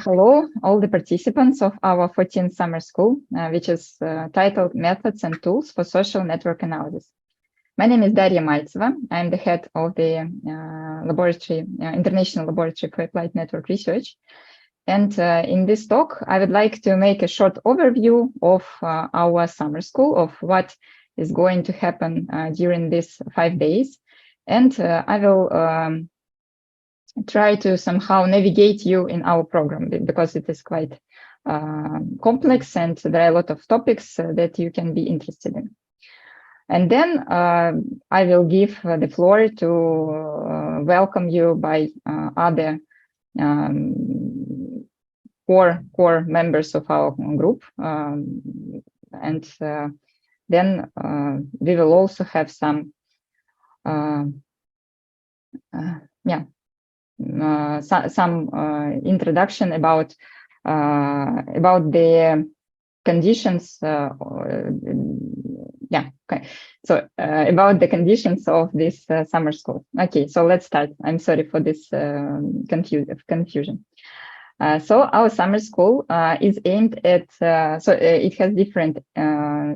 Hello, all the participants of our 14th summer school, which is titled Methods and Tools for Social Network Analysis. My name is Daria Maltseva. I'm the head of the International Laboratory for Applied Network Research. And in this talk, I would like to make a short overview of our summer school, of what is going to happen during these 5 days. And I will try to somehow navigate you in our program, because it is quite complex and there are a lot of topics that you can be interested in. And then I will give the floor to welcome you by other core members of our group. And then we will also have some introduction about the conditions. About the conditions of this summer school. Okay, so let's start. I'm sorry for this confusion. So our summer school is aimed at, it has different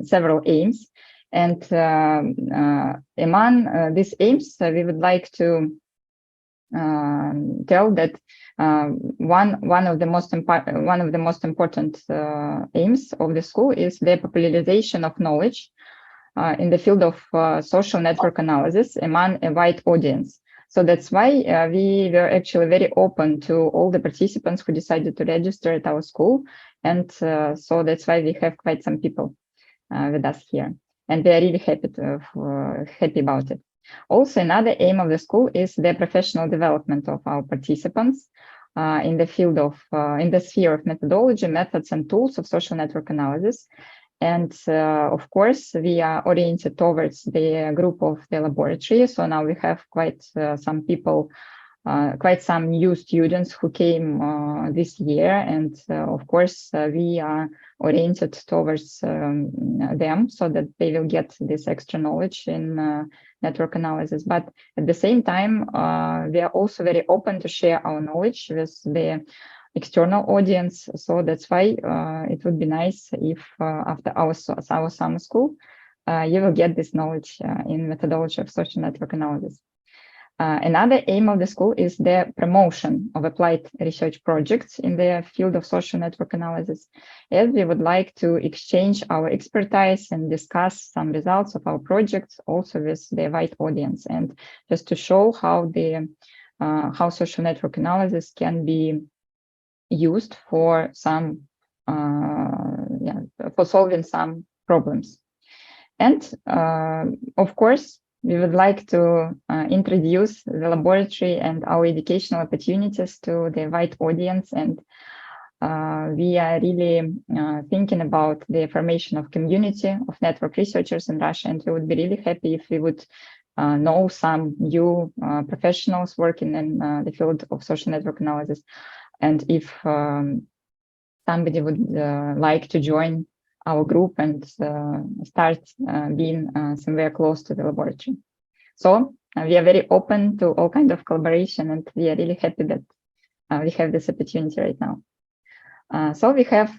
several aims, and among these aims, we would like to tell that one of the most important aims of the school is the popularization of knowledge in the field of social network analysis among a wide audience. So that's why we were actually very open to all the participants who decided to register at our school, and so that's why we have quite some people with us here, and we are really happy about it. Also, another aim of the school is the professional development of our participants in the field of, in the sphere of methodology, methods, and tools of social network analysis. And of course, we are oriented towards the group of the laboratory. So now we have quite some people, quite some new students who came this year. And of course, we are oriented towards them so that they will get this extra knowledge in network analysis. But at the same time, we are also very open to share our knowledge with the external audience. So that's why it would be nice if after our summer school, you will get this knowledge in methodology of social network analysis. Another aim of the school is the promotion of applied research projects in the field of social network analysis, as we would like to exchange our expertise and discuss some results of our projects also with the wide audience, and just to show how how social network analysis can be used for some for solving some problems. And of course, we would like to introduce the laboratory and our educational opportunities to the wide audience, and we are really thinking about the formation of community of network researchers in Russia, and we would be really happy if we would know some new professionals working in the field of social network analysis. And if somebody would like to join our group and start being somewhere close to the laboratory. So we are very open to all kinds of collaboration, and we are really happy that we have this opportunity right now. So we have,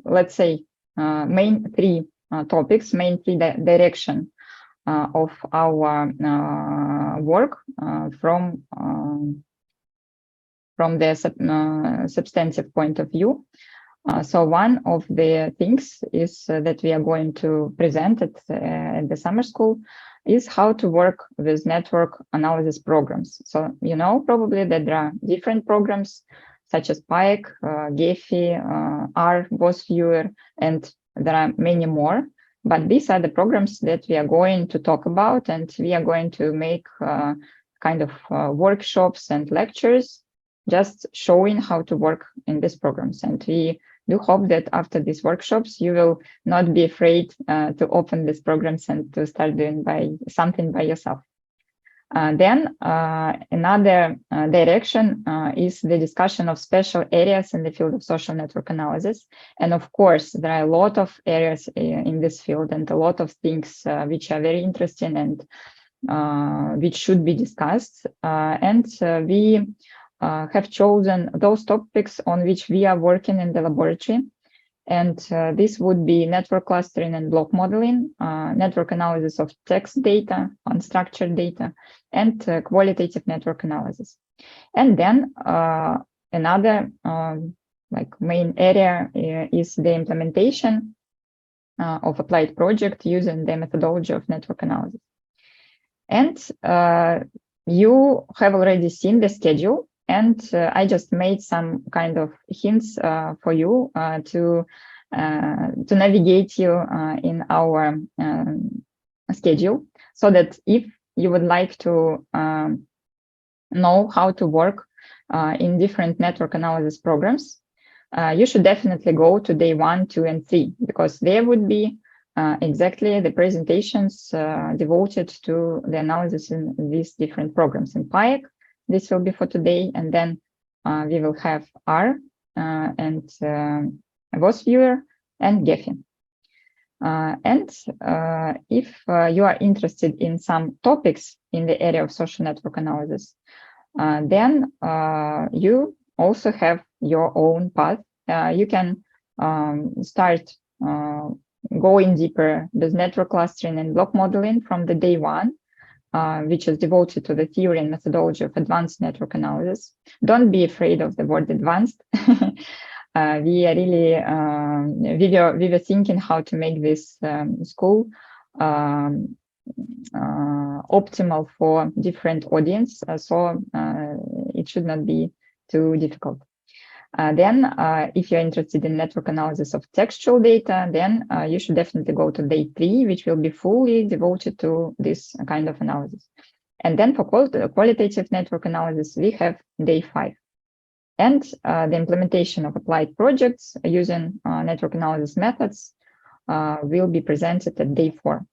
let's say, main three topics, main three direction of our work from the substantive point of view. So one of the things is that we are going to present at the summer school is how to work with network analysis programs. So you know probably that there are different programs such as PIAC, Gephi, R, Boss Viewer, and there are many more. But these are the programs that we are going to talk about, and we are going to make kind of workshops and lectures just showing how to work in these programs. And we do hope that after these workshops, you will not be afraid to open these programs and to start doing something by yourself. Then another direction is the discussion of special areas in the field of social network analysis. And of course, there are a lot of areas in this field and a lot of things which are very interesting and which should be discussed. And we have chosen those topics on which we are working in the laboratory. And this would be network clustering and block modeling, network analysis of text data, unstructured data, and qualitative network analysis. And then another main area is the implementation of applied project using the methodology of network analysis. And you have already seen the schedule, and I just made some kind of hints for you to navigate you in our schedule, so that if you would like to know how to work in different network analysis programs, you should definitely go to day 1, 2, and 3, because there would be exactly the presentations devoted to the analysis in these different programs. In PAEC, this will be for today, and then we will have R and VOS viewer and Gephi. And if you are interested in some topics in the area of social network analysis, then you also have your own path. You can start going deeper with network clustering and block modeling from the day 1, which is devoted to the theory and methodology of advanced network analysis. Don't be afraid of the word advanced. We are really, we were thinking how to make this school optimal for different audience, so it should not be too difficult. Then, if you're interested in network analysis of textual data, then you should definitely go to day 3, which will be fully devoted to this kind of analysis. And then for qualitative network analysis, we have day 5. And the implementation of applied projects using network analysis methods will be presented at day 4.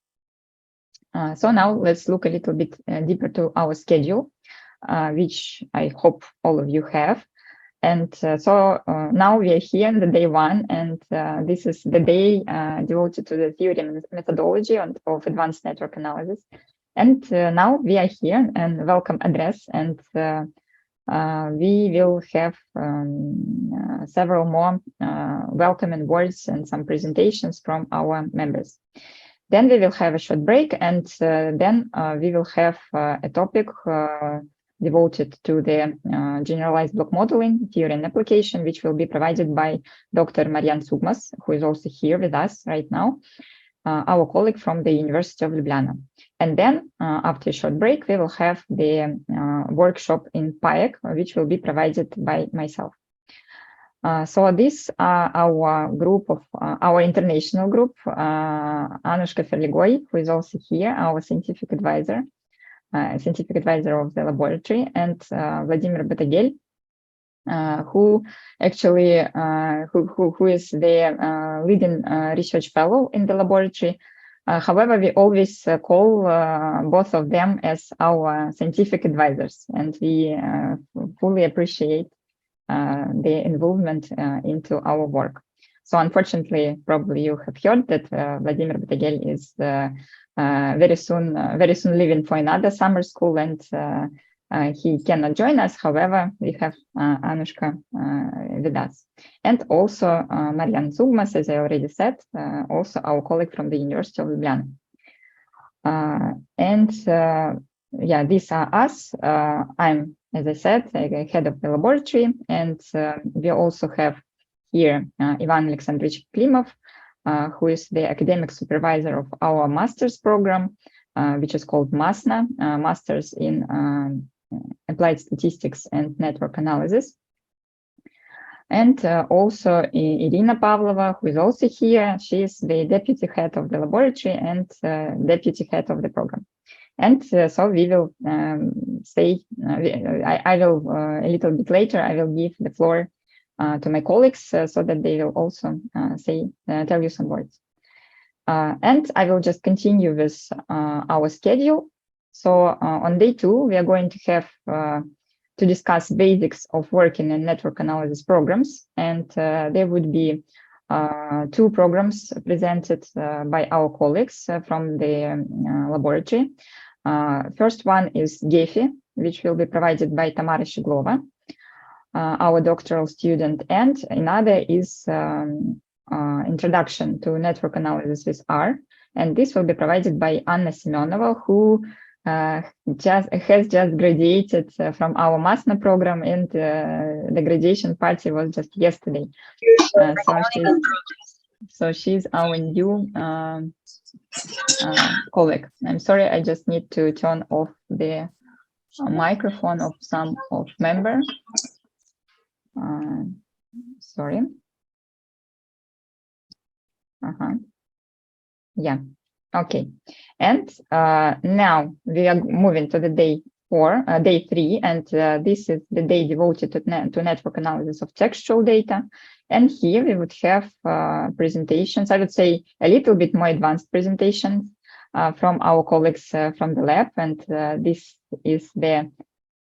So now let's look a little bit deeper to our schedule, which I hope all of you have. And so now we are here in the day 1, and this is the day devoted to the theory and methodology of advanced network analysis. And now we are here, and welcome address, and we will have several more welcoming words and some presentations from our members. Then we will have a short break, and then we will have a topic devoted to the generalized block modeling, theory and application, which will be provided by Dr. Marian Sugmas, who is also here with us right now, our colleague from the University of Ljubljana. And then after a short break, we will have the workshop in PAEC, which will be provided by myself. So this are our group of our international group, Anuška Ferligoj, who is also here, our scientific advisor of the laboratory, and Vladimir Batagelj, who actually who is the leading research fellow in the laboratory. However, we always call both of them as our scientific advisors, and we fully appreciate their involvement into our work. So unfortunately, probably you have heard that Vladimir Batagelj is very soon leaving for another summer school, and he cannot join us. However, we have Anuška with us, and also Marian Sugmas, as I already said, also our colleague from the University of Ljubljana. Yeah, these are us. I'm, as I said, head of the laboratory, and we also have here Ivan Alexandrovich Klimov, who is the academic supervisor of our master's program, which is called MASNA, Masters in Applied Statistics and Network Analysis. And also Irina Pavlova, who is also here. She is the deputy head of the laboratory and deputy head of the program. And so we will say, I will, a little bit later, I will give the floor to my colleagues so that they will also tell you some words. And I will just continue with our schedule. So on day 2, we are going to have to discuss basics of working in network analysis programs. And there would be 2 programs presented by our colleagues from the laboratory. First one is Gephi, which will be provided by Tamara Shiglova. our doctoral student, and another is Introduction to Network Analysis with R. And this will be provided by Anna Semenova, who has just graduated from our MASNA program, and the graduation party was just yesterday. So she's our new colleague. I'm sorry, I just need to turn off the microphone of some of member. Sorry. Yeah. Okay. And now we are moving to the day 3, and this is the day devoted to network analysis of textual data. And here we would have presentations, I would say a little bit more advanced presentations from our colleagues from the lab. And this is the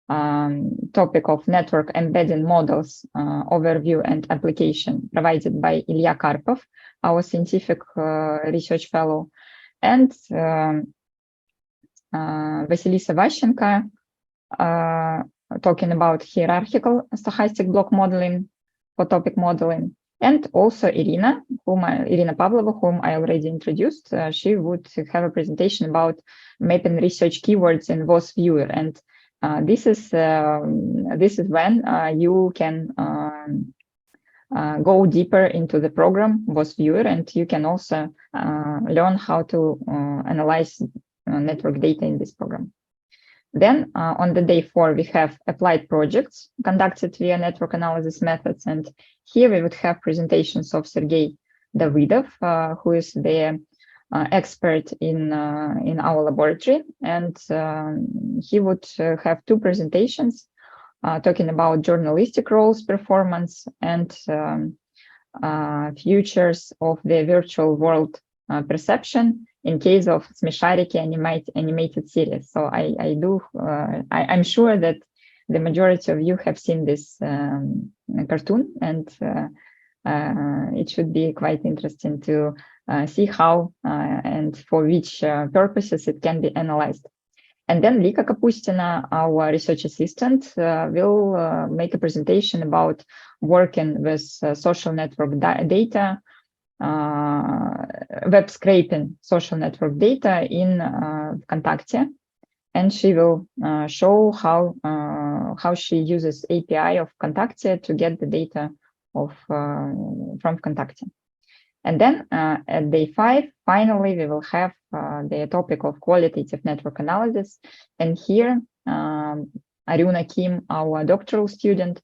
topic of network embedding models overview and application, provided by Ilya Karpov, our scientific research fellow, and Vasilisa Vashchenko talking about hierarchical stochastic block modeling for topic modeling, and also Irina Pavlova, whom I already introduced. She would have a presentation about mapping research keywords in VOS viewer, and this is when you can go deeper into the program VOS viewer, and you can also learn how to analyze network data in this program. Then on the day 4, we have applied projects conducted via network analysis methods. And here we would have presentations of Sergey Davidov, who is the expert in our laboratory. And he would have 2 presentations talking about journalistic roles performance and futures of the virtual world perception in case of Smeshariki animated series. So I'm sure that the majority of you have seen this cartoon, and it should be quite interesting to see how and for which purposes it can be analyzed. And then Lika Kapustina, our research assistant, will make a presentation about working with social network data, web scraping social network data in Vkontakte, and she will show how she uses API of Vkontakte to get the data from Vkontakte. And then at day 5, finally, we will have the topic of qualitative network analysis. And here, Aruna Kim, our doctoral student,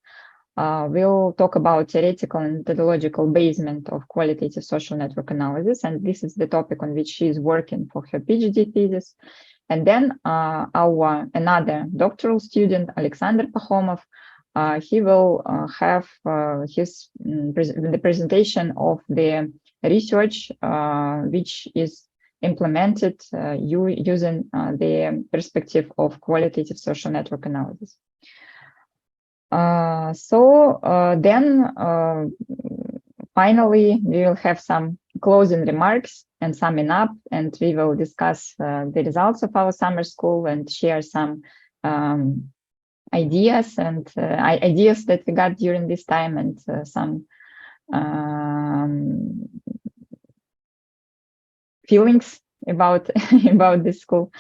will talk about theoretical and methodological basement of qualitative social network analysis. And this is the topic on which she is working for her PhD thesis. And then our another doctoral student, Alexander Pakhomov, he will have the presentation of the research which is implemented using the perspective of qualitative social network analysis. Then finally, we will have some closing remarks and summing up, and we will discuss the results of our summer school and share some ideas that we got during this time, and some feelings about this school.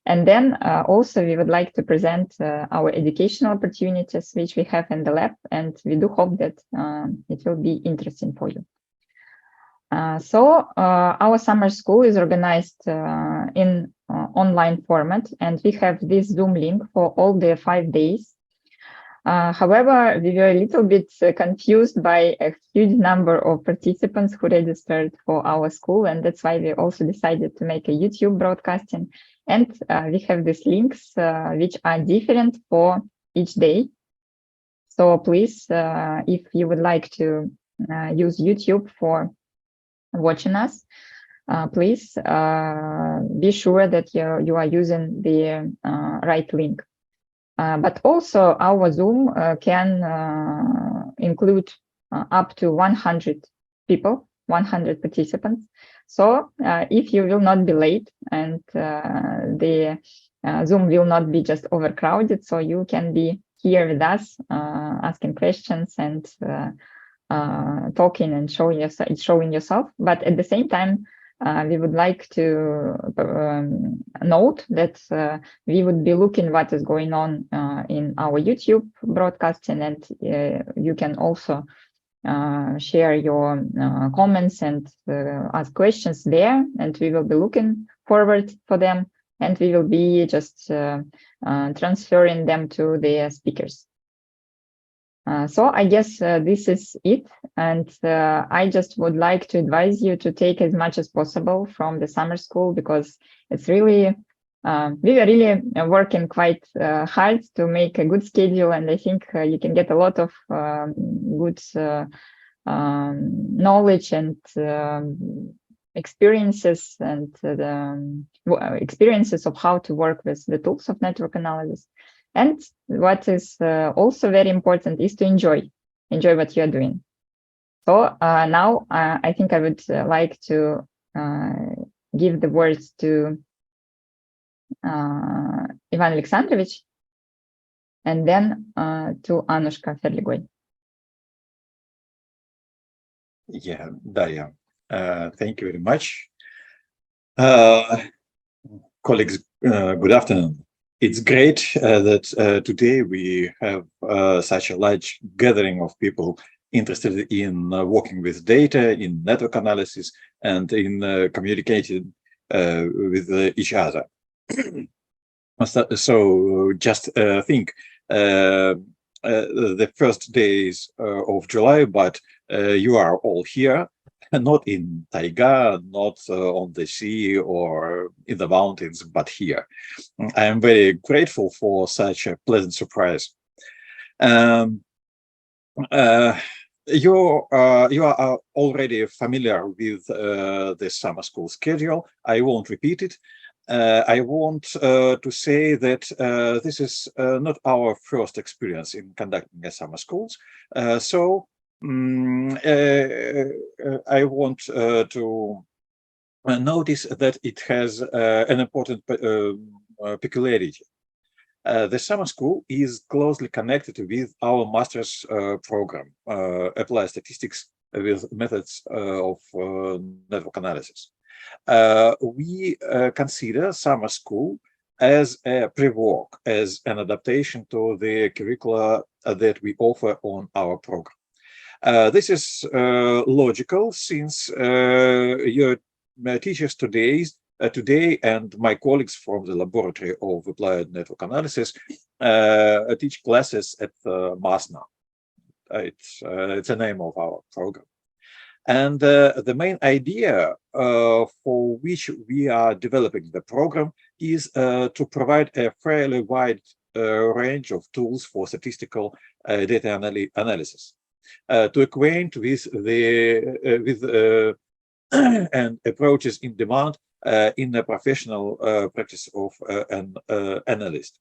And then also we would like to present our educational opportunities which we have in the lab, and we do hope that it will be interesting for you. So our summer school is organized in online format, and we have this Zoom link for all the 5 days. However, we were a little bit confused by a huge number of participants who registered for our school, and that's why we also decided to make a YouTube broadcasting. And we have these links which are different for each day. So please, if you would like to use YouTube for watching us, please be sure that you are using the right link. But also our Zoom can include up to 100 people, 100 participants. So if you will not be late, and the Zoom will not be just overcrowded, so you can be here with us, asking questions and talking and showing yourself. But at the same time, we would like to note that we would be looking what is going on in our YouTube broadcasting, and you can also share your comments and ask questions there, and we will be looking forward for them, and we will be just transferring them to the speakers. So I guess this is it, and I just would like to advise you to take as much as possible from the summer school, because it's really, we were really working quite hard to make a good schedule, and I think you can get a lot of good knowledge and experiences, and the experiences of how to work with the tools of network analysis. And what is also very important is to enjoy what you are doing. So now I think I would like to give the words to Ivan Alexandrovich, and then to Anuška Ferligoj. Yeah, Daria, thank you very much. Colleagues, good afternoon. It's great that today we have such a large gathering of people interested in working with data, in network analysis, and in communicating with each other. So just think, the first days of July, but you are all here, not in taiga, not on the sea or in the mountains, but here. I am very grateful for such a pleasant surprise. You are already familiar with the summer school schedule. I won't repeat it. I want to say that this is not our first experience in conducting a summer schools. So I want to notice that it has an important peculiarity. The summer school is closely connected with our master's program, Applied Statistics with Methods of Network Analysis. We consider summer school as a pre-work, as an adaptation to the curricula that we offer on our program. This is logical, since your teachers today and my colleagues from the Laboratory of Applied Network Analysis teach classes at MASNA. It's the name of our program. And the main idea for which we are developing the program is to provide a fairly wide range of tools for statistical data analysis, to acquaint with the and approaches in demand in the professional practice of an analyst.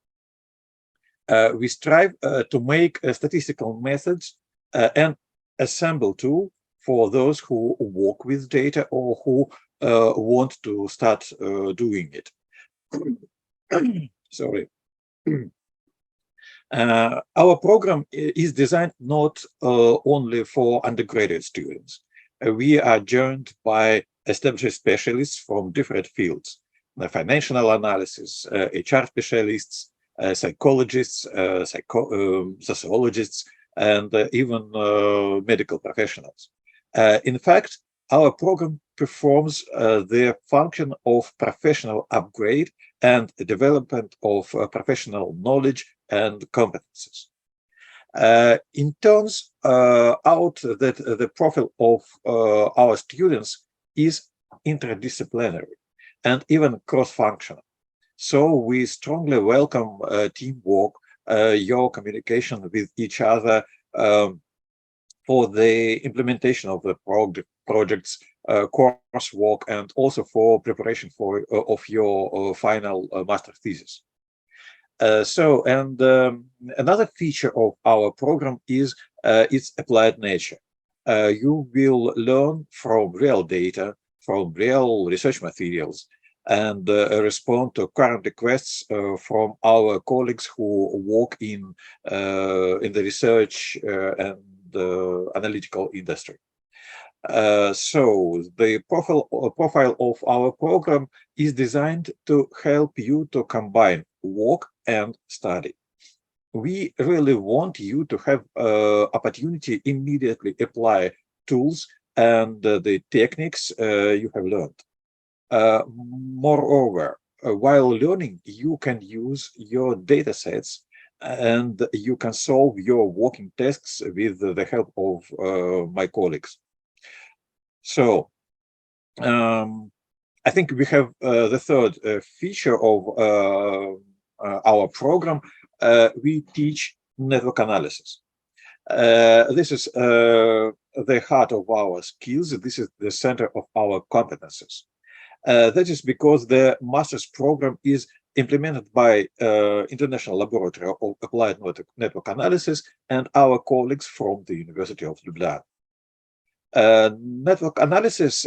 We strive to make statistical methods an assemble tool for those who work with data or who want to start doing it. Sorry. Our program is designed not only for undergraduate students. We are joined by established specialists from different fields: financial analysis, HR specialists, psychologists, sociologists, and even medical professionals. In fact, our program performs the function of professional upgrade and development of professional knowledge and competences. It turns out that the profile of our students is interdisciplinary and even cross-functional. So we strongly welcome teamwork, your communication with each other for the implementation of the projects, coursework, and also for preparation of your final master thesis. Another feature of our program is its applied nature. You will learn from real data, from real research materials, and respond to current requests from our colleagues who work in the research and analytical industry. So the profile of our program is designed to help you to combine work and study. We really want you to have opportunity immediately apply tools and the techniques you have learned. Moreover, while learning, you can use your data sets and you can solve your working tasks with the help of my colleagues. So I think we have the third feature of our program. We teach network analysis. This is the heart of our skills. This is the center of our competences. That is because the master's program is implemented by International Laboratory of Applied Network Analysis and our colleagues from the University of Ljubljana. Network analysis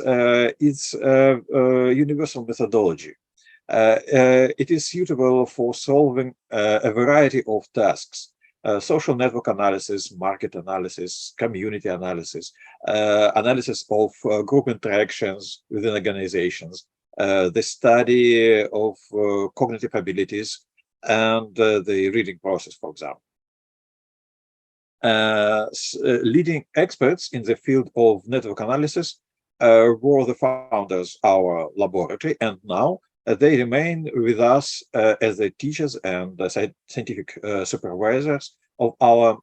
is a universal methodology. It is suitable for solving a variety of tasks: social network analysis, market analysis, community analysis, analysis of group interactions within organizations, the study of cognitive abilities, and the reading process, for example. Leading experts in the field of network analysis were the founders of our laboratory, and now they remain with us as the teachers and scientific supervisors of our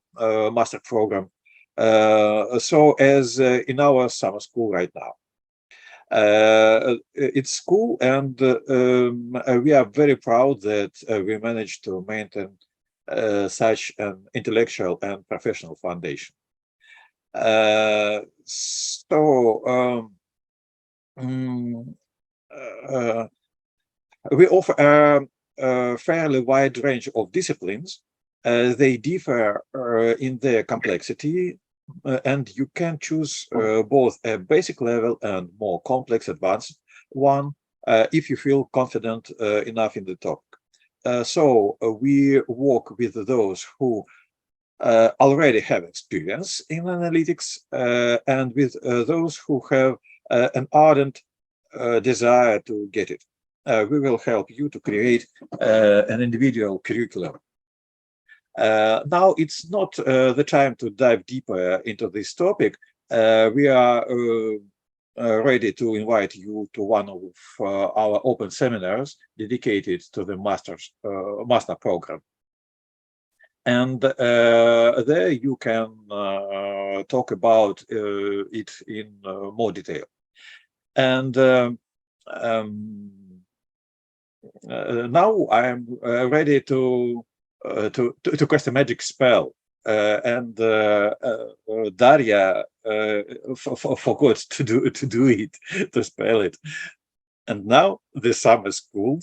master program, so as in our summer school right now. It's cool, and we are very proud that we managed to maintain such an intellectual and professional foundation. We offer a fairly wide range of disciplines. They differ in their complexity, and you can choose both a basic level and more complex advanced one if you feel confident enough in the topic. So we work with those who already have experience in analytics and with those who have an ardent desire to get it. We will help you to create an individual curriculum. Now it's not the time to dive deeper into this topic. We are ready to invite you to one of our open seminars dedicated to the master program. And there you can talk about it in more detail. And now I'm ready to cast a magic spell. And Daria forgot to do it, to spell it. And now the summer school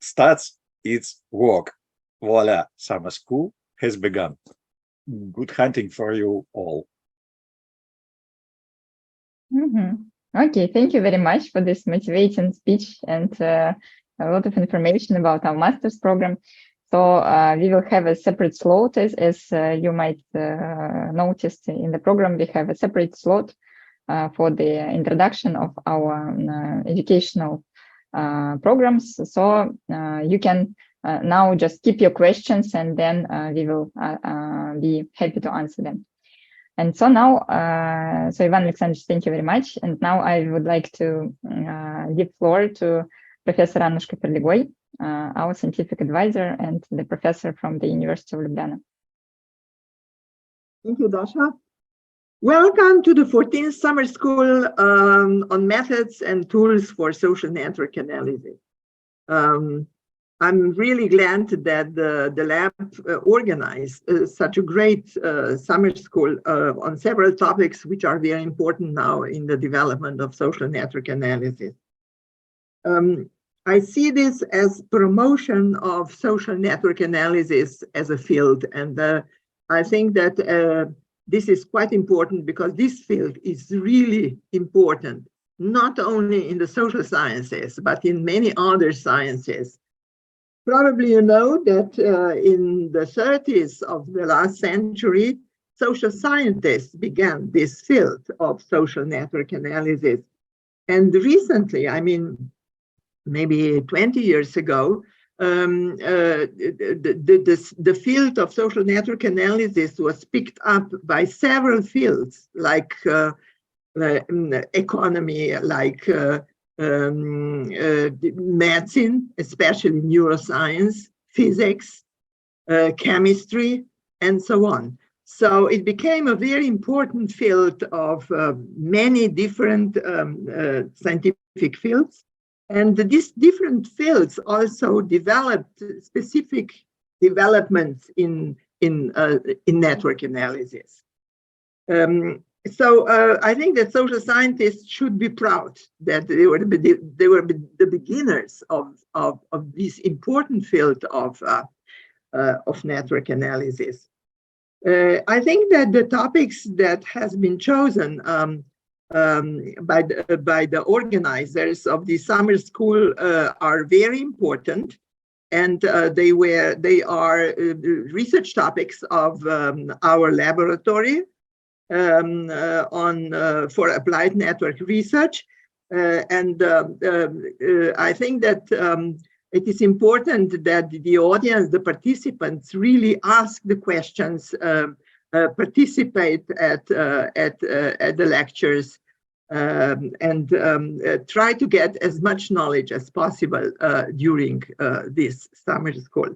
starts its work. Voila, summer school has begun. Good hunting for you all. Okay, thank you very much for this motivating speech and a lot of information about our master's program. So we will have a separate slot, as you might notice in the program. We have a separate slot for the introduction of our educational programs. So you can now just keep your questions, and then we will be happy to answer them. And so now, so Ivan Alexandrovich, thank you very much. And now I would like to give floor to Professor Anuška Ferligoj, our scientific advisor and the professor from the University of Ljubljana. Thank you, Dasha. Welcome to the 14th summer school on methods and tools for social network analysis. I'm really glad that the lab organized such a great summer school on several topics which are very important now in the development of social network analysis. I see this as promotion of social network analysis as a field, and I think that this is quite important because this field is really important not only in the social sciences, but in many other sciences. Probably you know that in the 30s of the last century, social scientists began this field of social network analysis. And recently, I mean, maybe 20 years ago, the field of social network analysis was picked up by several fields, like economy, like medicine, especially neuroscience, physics, chemistry, and so on. So it became a very important field of many different scientific fields. And these different fields also developed specific developments in network analysis. So I think that social scientists should be proud that they were the beginners of this important field of network analysis. I think that the topics that has been chosen by the organizers of the summer school are very important, and they are research topics of our laboratory for applied network research, and I think that it is important that the audience, the participants, really ask the questions, participate at the lectures, and try to get as much knowledge as possible during this summer school.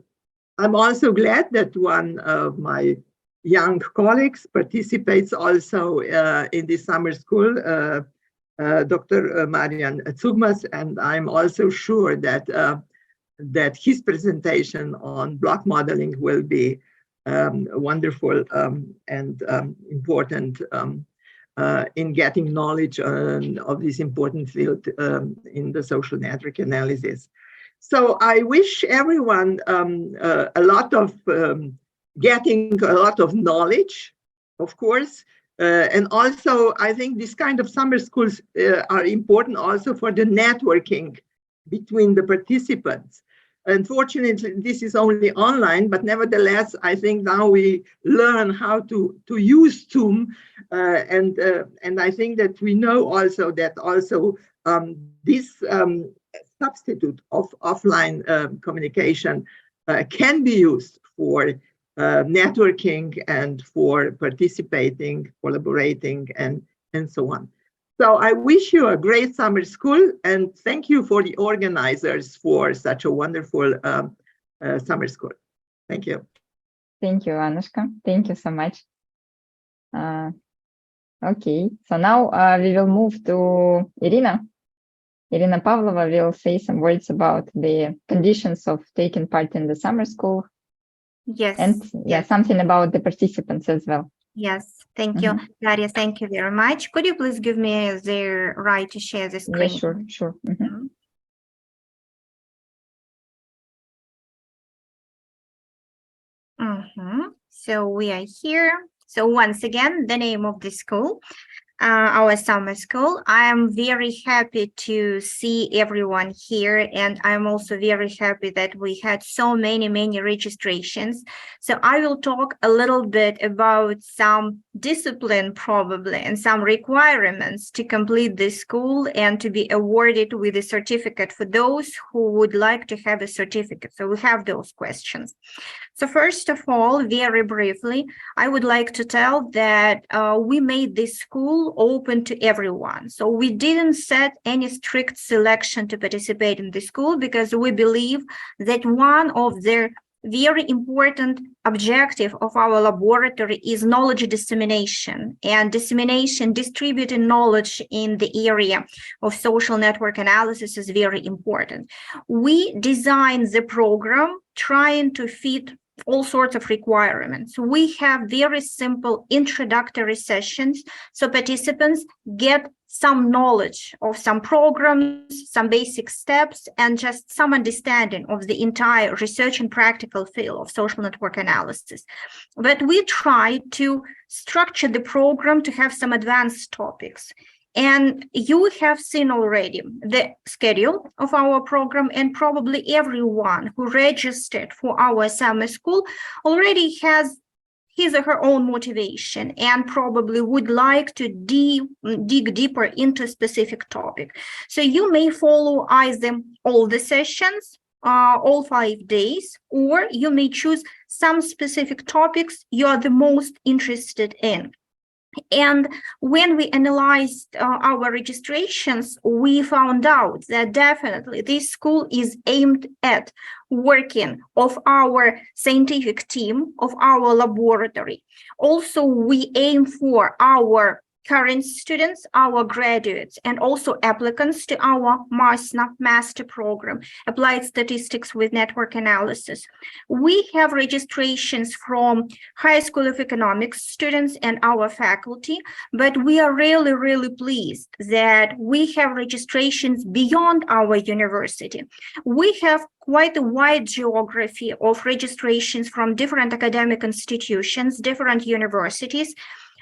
I'm also glad that one of my young colleagues participates also in this summer school, Dr. Marian Tsugmas, and I'm also sure that that his presentation on block modeling will be wonderful and important in getting knowledge of this important field in the social network analysis. So I wish everyone a lot of getting a lot of knowledge, of course, and also I think this kind of summer schools are important also for the networking between the participants. Unfortunately, this is only online, but nevertheless, I think now we learn how to use Zoom, and I think that we know also that this substitute of offline communication can be used for networking and for participating, collaborating, and so on. So I wish you a great summer school, and thank you for the organizers for such a wonderful summer school. Thank you. Thank you, Anushka. Thank you so much. Okay, so now we will move to Irina. Irina Pavlova will say some words about the conditions of taking part in the summer school. Yes. And yeah, something about the participants as well. Yes, thank you, Daria. Thank you very much. Could you please give me the right to share the screen? Yeah, sure. So we are here. So once again, the name of the school, our summer school. I am very happy to see everyone here, and I'm also very happy that we had so many registrations. So I will talk a little bit about some discipline probably and some requirements to complete this school and to be awarded with a certificate for those who would like to have a certificate. So we have those questions. So first of all, very briefly, I would like to tell that we made this school open to everyone. So we didn't set any strict selection to participate in the school because we believe that one of the very important objective of our laboratory is knowledge dissemination, and distributing knowledge in the area of social network analysis is very important. We designed the program trying to fit all sorts of requirements. We have very simple introductory sessions, so participants get some knowledge of some programs, some basic steps, and just some understanding of the entire research and practical field of social network analysis. But we try to structure the program to have some advanced topics. And you have seen already the schedule of our program, and probably everyone who registered for our summer school already has his or her own motivation and probably would like to dig deeper into a specific topic. So you may follow either all the sessions, all 5 days, or you may choose some specific topics you are the most interested in. And when we analyzed our registrations, we found out that definitely this school is aimed at working of our scientific team, of our laboratory. Also, we aim for our current students, our graduates, and also applicants to our MASNA master program, Applied Statistics with Network Analysis. We have registrations from High School of Economics students and our faculty, but we are really, really pleased that we have registrations beyond our university. We have quite a wide geography of registrations from different academic institutions, different universities,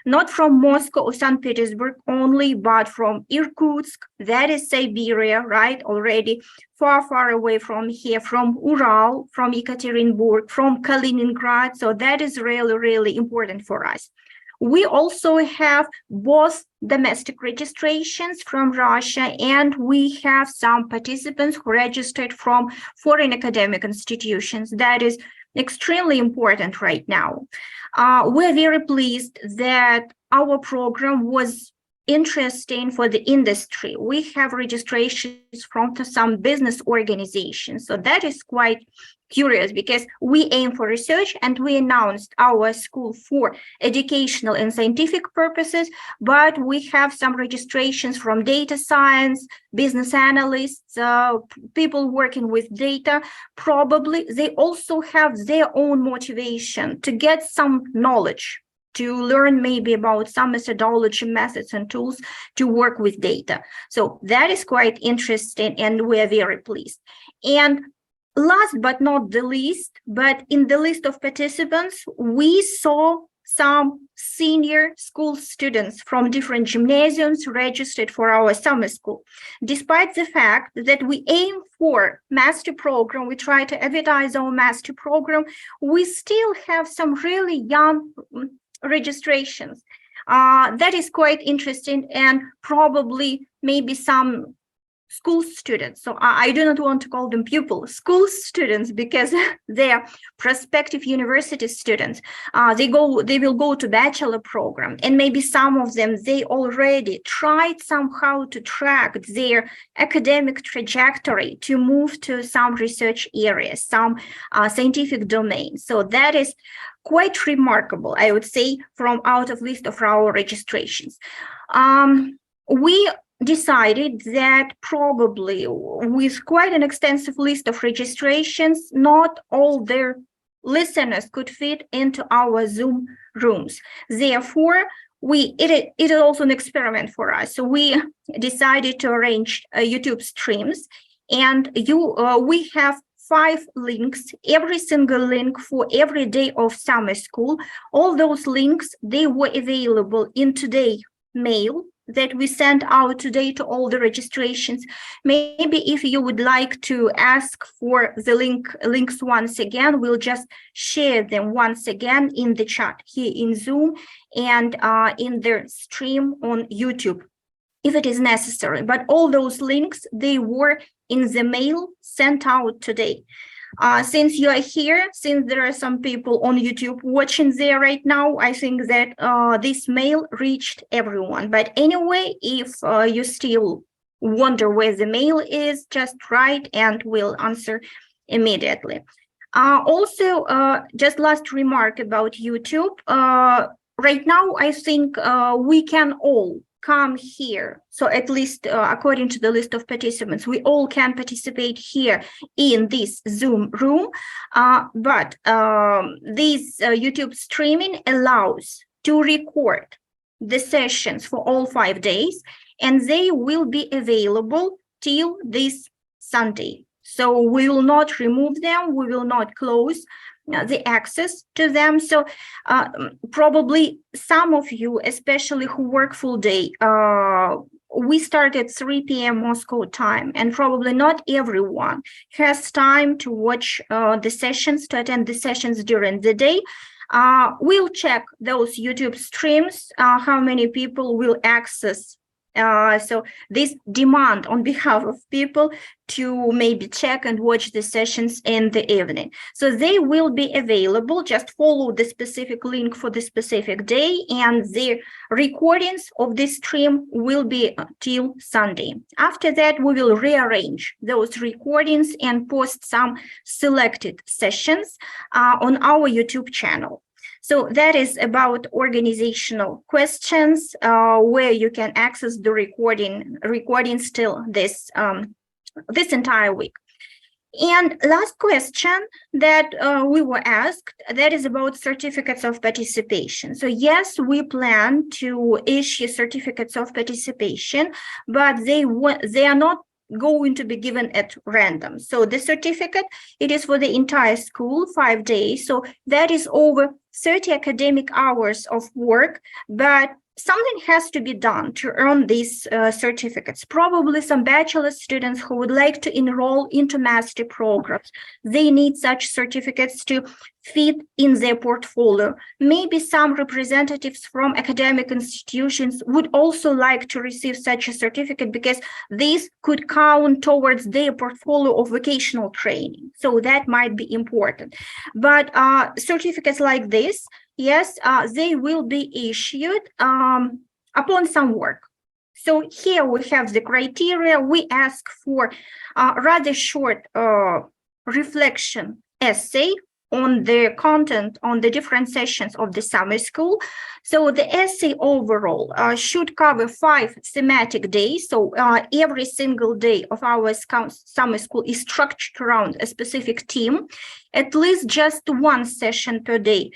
not from Moscow or St. Petersburg only, but from Irkutsk, that is Siberia, right? Already far, far away from here, from Ural, from Yekaterinburg, from Kaliningrad. So that is really, really important for us. We also have both domestic registrations from Russia, and we have some participants who registered from foreign academic institutions. That is extremely important right now. We're very pleased that our program was interesting for the industry. We have registrations from some business organizations. So that is quite curious because we aim for research and we announced our school for educational and scientific purposes, but we have some registrations from data science, business analysts, people working with data. Probably they also have their own motivation to get some knowledge, to learn maybe about some methodology, methods, and tools to work with data. So that is quite interesting, and we are very pleased. And last but not the least, but in the list of participants, we saw some senior school students from different gymnasiums registered for our summer school. Despite the fact that we aim for master program, we try to advertise our master program, we still have some really young registrations. That is quite interesting, and probably maybe some school students. So I do not want to call them pupils, school students, because they are prospective university students. They will go to bachelor program, and maybe some of them, they already tried somehow to track their academic trajectory to move to some research areas, some scientific domains. So that is quite remarkable, I would say, from out of list of our registrations. We decided that probably with quite an extensive list of registrations, not all their listeners could fit into our Zoom rooms. Therefore, it is also an experiment for us. So we decided to arrange YouTube streams, and we have 5 links, every single link for every day of summer school. All those links, they were available in today's mail that we sent out today to all the registrations. Maybe if you would like to ask for the links once again, we'll just share them once again in the chat here in Zoom and in the stream on YouTube, if it is necessary. But all those links, they were in the mail sent out today. Since you are here, since there are some people on YouTube watching there right now, I think that this mail reached everyone. But anyway, if you still wonder where the mail is, just write and we'll answer immediately. Also, just last remark about YouTube. Right now, I think we can all come here. So at least according to the list of participants, we all can participate here in this Zoom room. But this YouTube streaming allows to record the sessions for all 5 days, and they will be available till this Sunday. So we will not remove them. We will not close the access to them. So probably some of you, especially who work full day, we start at 3 p.m. Moscow time, and probably not everyone has time to watch the sessions, to attend the sessions during the day. We'll check those YouTube streams, how many people will access. So this demand on behalf of people to maybe check and watch the sessions in the evening. So they will be available. Just follow the specific link for the specific day, and the recordings of this stream will be till Sunday. After that, we will rearrange those recordings and post some selected sessions on our YouTube channel. So that is about organizational questions, where you can access the recordings till this entire week. And last question that we were asked, that is about certificates of participation. So yes, we plan to issue certificates of participation, but they are not going to be given at random. So the certificate, it is for the entire school, 5 days. So that is over 30 academic hours of work, but something has to be done to earn these certificates. Probably some bachelor students who would like to enroll into master programs, they need such certificates to fit in their portfolio. Maybe some representatives from academic institutions would also like to receive such a certificate, because this could count towards their portfolio of vocational training. So that might be important. But certificates like this, yes, they will be issued upon some work. So here we have the criteria. We ask for a rather short reflection essay on the content on the different sessions of the summer school. So the essay overall should cover 5 thematic days. So every single day of our summer school is structured around a specific theme. At least just 1 session per day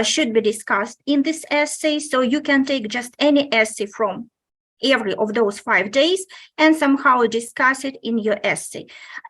should be discussed in this essay. So you can take just any essay from every of those 5 days and somehow discuss it in your essay.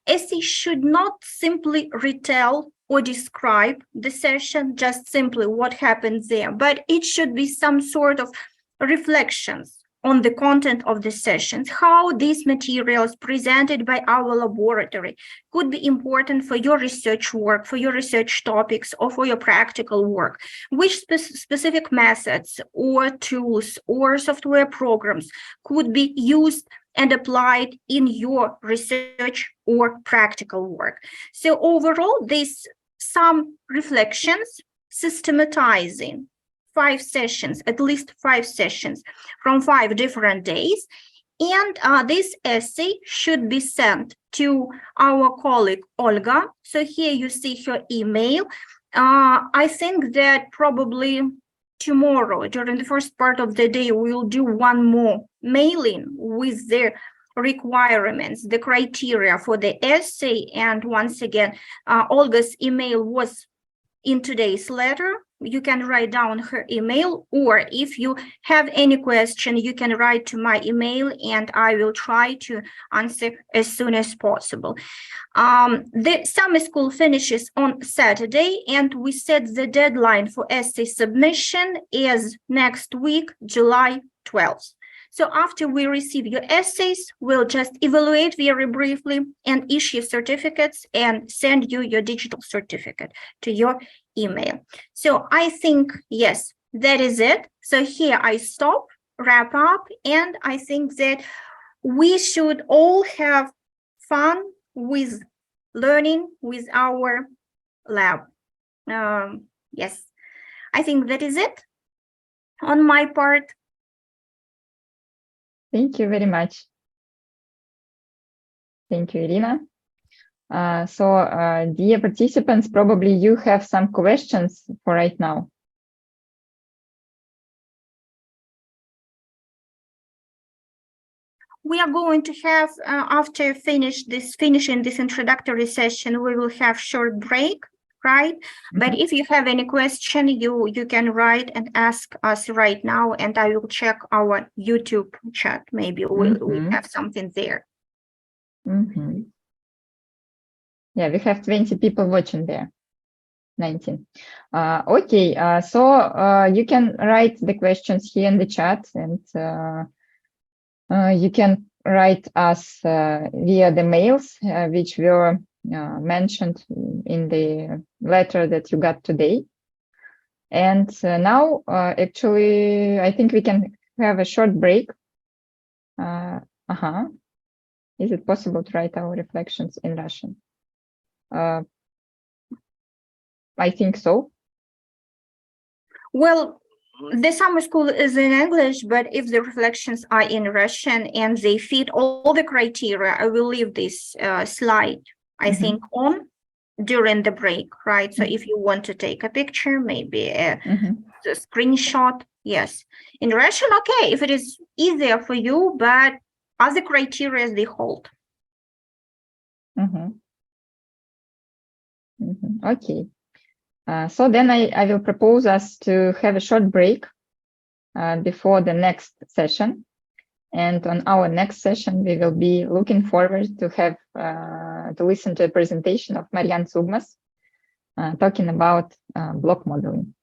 Essay should not simply retell or describe the session, just simply what happens there, but it should be some sort of reflections on the content of the sessions, how these materials presented by our laboratory could be important for your research work, for your research topics, or for your practical work, which specific methods or tools or software programs could be used and applied in your research or practical work. So overall, this some reflections systematizing 5 sessions, at least 5 sessions from 5 different days. And this essay should be sent to our colleague Olga. So here you see her email. I think that probably tomorrow, during the first part of the day, we'll do one more mailing with the requirements, the criteria for the essay. And once again, Olga's email was in today's letter. You can write down her email, or if you have any question, you can write to my email and I will try to answer as soon as possible. The summer school finishes on Saturday, and we set the deadline for essay submission is next week, July 12th. So after we receive your essays, we'll just evaluate very briefly and issue certificates and send you your digital certificate to your email. So I think, yes, that is it. So here I stop, wrap up, and I think that we should all have fun with learning with our lab. Yes, I think that is it on my part. Thank you very much. Thank you, Irina. Dear participants, probably you have some questions for right now. We are going to have, after finishing this introductory session, we will have short break, right? Mm-hmm. But if you have any question, you can write and ask us right now, and I will check our YouTube chat. Maybe we'll have something there. Mm-hmm. Yeah, we have 20 people watching there. 19. Okay, so you can write the questions here in the chat, and You can write us via the mails which were mentioned in the letter that you got today. And now, actually, I think we can have a short break. Is it possible to write our reflections in Russian? I think so. Well, the summer school is in English, but if the reflections are in Russian and they fit all the criteria, I will leave this slide, I think, on during the break, right? So if you want to take a picture, maybe a screenshot, yes. In Russian, okay, if it is easier for you, but other criteria they hold. Okay. So then I will propose us to have a short break before the next session. And on our next session, we will be looking forward to have to listen to a presentation of Marian Sugmas talking about block modeling.